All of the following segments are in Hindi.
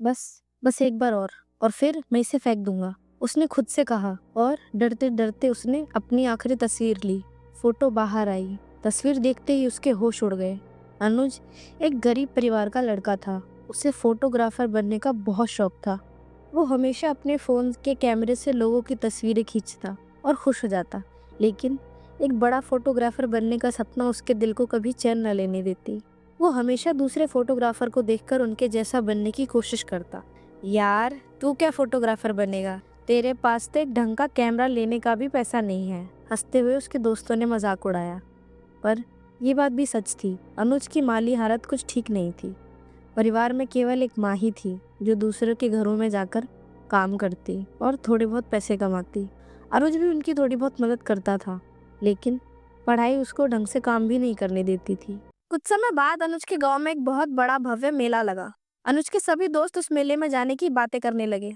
बस बस एक बार और फिर मैं इसे फेंक दूंगा, उसने खुद से कहा और डरते डरते उसने अपनी आखिरी तस्वीर ली। फोटो बाहर आई। तस्वीर देखते ही उसके होश उड़ गए। अनुज एक गरीब परिवार का लड़का था। उसे फोटोग्राफर बनने का बहुत शौक था। वो हमेशा अपने फोन के कैमरे से लोगों की तस्वीरें खींचता और खुश हो जाता। लेकिन एक बड़ा फोटोग्राफर बनने का सपना उसके दिल को कभी चैन न लेने देती। वो हमेशा दूसरे फोटोग्राफर को देखकर उनके जैसा बनने की कोशिश करता। यार, तू क्या फोटोग्राफर बनेगा? तेरे पास तो एक ढंग का कैमरा लेने का भी पैसा नहीं है, हंसते हुए उसके दोस्तों ने मजाक उड़ाया। पर ये बात भी सच थी। अनुज की माली हालत कुछ ठीक नहीं थी। परिवार में केवल एक माँ ही थी जो दूसरों के घरों में जाकर काम करती और थोड़े बहुत पैसे कमाती। अनुज भी उनकी थोड़ी बहुत मदद करता था, लेकिन पढ़ाई उसको ढंग से काम भी नहीं करने देती थी। कुछ समय बाद अनुज के गांव में एक बहुत बड़ा भव्य मेला लगा। अनुज के सभी दोस्त उस मेले में जाने की बातें करने लगे।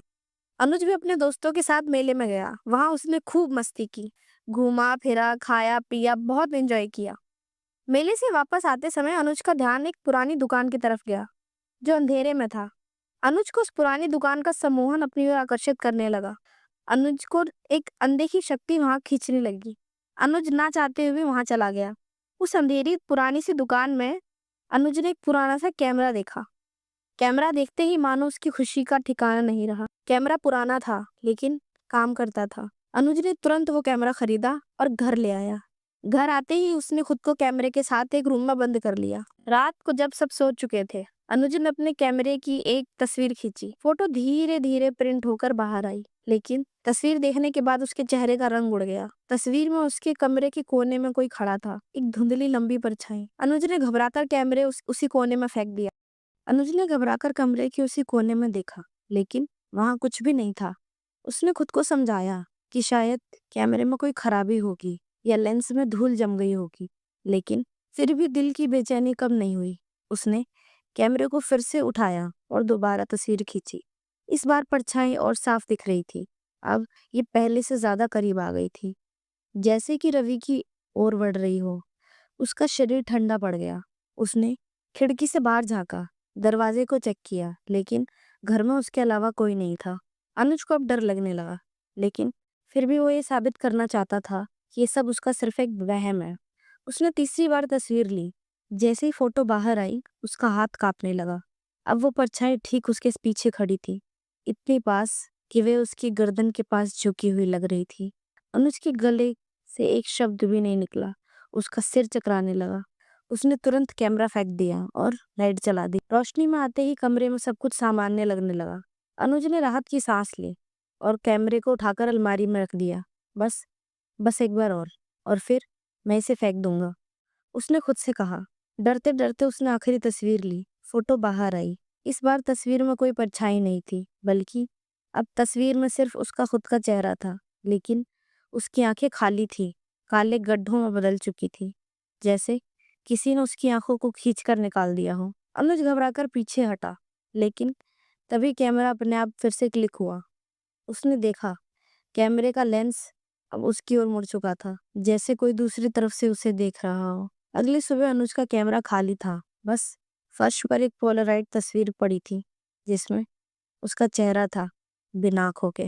अनुज भी अपने दोस्तों के साथ मेले में गया। वहां उसने खूब मस्ती की, घूमा फिरा, खाया पिया, बहुत एंजॉय किया। मेले से वापस आते समय अनुज का ध्यान एक पुरानी दुकान की तरफ गया जो अंधेरे में था। अनुज को उस पुरानी दुकान का सम्मोहन अपनी ओर आकर्षित करने लगा। अनुज को एक अनदेखी शक्ति वहां खींचने लगी। अनुज ना चाहते हुए वहां चला गया। उस अंधेरी पुरानी सी दुकान में अनुज ने एक पुराना सा कैमरा देखा। कैमरा देखते ही मानो उसकी खुशी का ठिकाना नहीं रहा। कैमरा पुराना था लेकिन काम करता था। अनुज ने तुरंत वो कैमरा खरीदा और घर ले आया। घर आते ही उसने खुद को कैमरे के साथ एक रूम में बंद कर लिया। रात को जब सब सो चुके थे, अनुज ने अपने कैमरे की एक तस्वीर खींची। फोटो धीरे धीरे प्रिंट होकर बाहर आई, लेकिन तस्वीर देखने के बाद उसके चेहरे का रंग उड़ गया। तस्वीर में उसके कमरे के कोने में कोई खड़ा था, एक धुंधली लंबी परछाई। अनुज ने घबराकर कैमरे उसी कोने में फेंक दिया। अनुज ने घबराकर कमरे के उसी कोने में देखा, लेकिन वहां कुछ भी नहीं था। उसने खुद को समझाया कि शायद कैमरे में कोई खराबी होगी या लेंस में धूल जम गई होगी, लेकिन फिर भी दिल की बेचैनी कम नहीं हुई। उसने कैमरे को फिर से उठाया और दोबारा तस्वीर खींची। इस बार परछाई और साफ दिख रही थी। अब ये पहले से ज्यादा करीब आ गई थी, जैसे कि रवि की ओर बढ़ रही हो। उसका शरीर ठंडा पड़ गया। उसने खिड़की से बाहर झांका, दरवाजे को चेक किया, लेकिन घर में उसके अलावा कोई नहीं था। अनुज को अब डर लगने लगा, लेकिन फिर भी वो ये साबित करना चाहता था कि ये सब उसका सिर्फ एक वहम है। उसने तीसरी बार तस्वीर ली। जैसे ही फोटो बाहर आई, उसका हाथ कांपने लगा। अब वो परछाई ठीक उसके पीछे खड़ी थी, इतनी पास कि वे उसकी गर्दन के पास झुकी हुई लग रही थी। अनुज के गले से एक शब्द भी नहीं निकला। उसका सिर चकराने लगा। उसने तुरंत कैमरा फेंक दिया और लाइट जला दी। रोशनी में आते ही कमरे में सब कुछ सामान्य लगने लगा। अनुज ने राहत की सांस ली और कैमरे को उठाकर अलमारी में रख दिया। बस बस एक बार और फिर मैं इसे फेंक दूंगा, उसने खुद से कहा। डरते डरते उसने आखिरी तस्वीर ली। फोटो बाहर आई। इस बार तस्वीर में कोई परछाई नहीं थी, बल्कि अब तस्वीर में सिर्फ उसका खुद का चेहरा था। लेकिन उसकी आंखें खाली थी, काले गड्ढों में बदल चुकी थी, जैसे किसी ने उसकी आंखों को खींचकर निकाल दिया हो। अनुज घबराकर पीछे हटा, लेकिन तभी कैमरा अपने आप फिर से क्लिक हुआ। उसने देखा, कैमरे का लेंस अब उसकी ओर मुड़ चुका था, जैसे कोई दूसरी तरफ से उसे देख रहा हो। अगली सुबह अनुज का कैमरा खाली था। बस फर्श पर एक पोलराइड तस्वीर पड़ी थी, जिसमें उसका चेहरा था, बिना आंखों के।